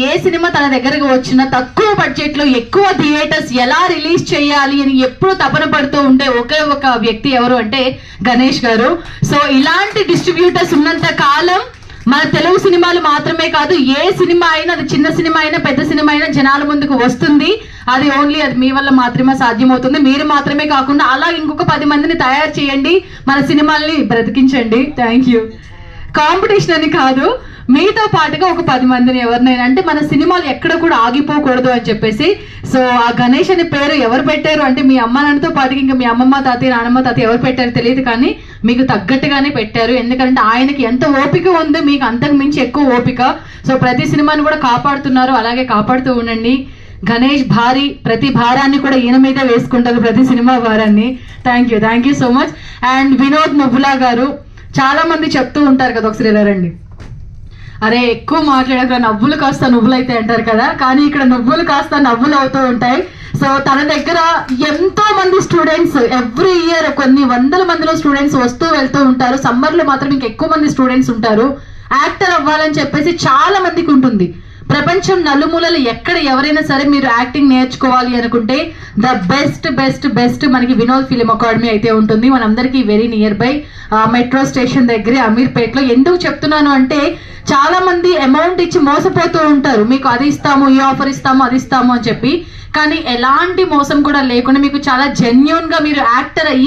ఏ cinema తన దగ్గరకు వచ్చినా తక్కువ బడ్జెట్ లో ఎక్కువ థియేటర్స్ ఎలా రిలీజ్ చేయాలి అని ఎప్పుడు తపన పడుతూ ఉండే ఒకే ఒక వ్యక్తి ఎవరు అంటే గణేష్ గారు. సో ఇలాంటి డిస్ట్రిబ్యూటర్స్ ఉన్నంత కాలం మన తెలుగు సినిమాలు మాత్రమే కాదు, ఏ సినిమా అయినా, అది చిన్న సినిమా అయినా పెద్ద సినిమా అయినా జనాల ముందుకు వస్తుంది. అది ఓన్లీ అది మీ వల్ల మాత్రమే సాధ్యమవుతుంది. మీరు మాత్రమే కాకుండా అలా ఇంకొక 10 మందిని తయారు చేయండి, మన సినిమాల్ని బ్రతికించండి. Thank you. కాంపిటీషన్ అని కాదు, మీతో పాటుగా ఒక 10 మందిని ఎవరినైనా, అంటే మన సినిమాలు ఎక్కడ కూడా ఆగిపోకూడదు అని చెప్పేసి. సో ఆ గణేష్ అనే పేరు ఎవరు పెట్టారు అంటే మీ అమ్మ నాన్నతో పాటుగా ఇంకా మీ అమ్మమ్మ తాతయ్య నాన్నమ్మ తాతయ్య ఎవరు పెట్టారు తెలియదు, కానీ మీకు తగ్గట్టుగానే పెట్టారు. ఎందుకంటే ఆయనకి ఎంత ఓపిక ఉందో మీకు అంతకు మించి ఎక్కువ ఓపిక. సో ప్రతి సినిమాని కూడా కాపాడుతున్నారు, అలాగే కాపాడుతూ ఉండండి. గణేష్ ప్రతి భారాన్ని కూడా ఈయన మీద వేసుకుంటారు, ప్రతి సినిమా భారాన్ని. Thank you so much. And Vinod Nuvvula గారు, చాలా మంది చెప్తూ ఉంటారు కదా, ఒకసారి ఇలా రండి, అరే ఎక్కువ మాట్లాడక నవ్వులు కాస్త నువ్వులు అయితే అంటారు కదా, కానీ ఇక్కడ నువ్వులు కాస్త నవ్వులు అవుతూ ఉంటాయి. సో తన దగ్గర ఎంతో మంది స్టూడెంట్స్ ఎవ్రీ ఇయర్ కొన్ని వందల మందిలో స్టూడెంట్స్ వస్తూ వెళ్తూ ఉంటారు. సమ్మర్ లో మాత్రం ఇంకా ఎక్కువ మంది స్టూడెంట్స్ ఉంటారు. యాక్టర్ అవ్వాలని చెప్పేసి చాలా మందికి ఉంటుంది. ప్రపంచం నలుమూలలు ఎక్కడ ఎవరైనా సరే మీరు యాక్టింగ్ నేర్చుకోవాలి అనుకుంటే ద బెస్ట్ మనకి వినోద్ ఫిలిం అకాడమీ అయితే ఉంటుంది. మనందరికీ very near by metro station దగ్గరే అమీర్పేటలో. ఎందుకు చెప్తున్నాను అంటే చాలా మంది అమౌంట్ ఇచ్చి మోసపోతూ ఉంటారు, మీకు అది ఇస్తాము, ఈ ఆఫర్ ఇస్తాము, అది ఇస్తాము అని చెప్పి. కానీ ఎలాంటి మోసం కూడా లేకుండా మీకు చాలా జెన్యూన్ గా మీరు యాక్టర్ అయ్యే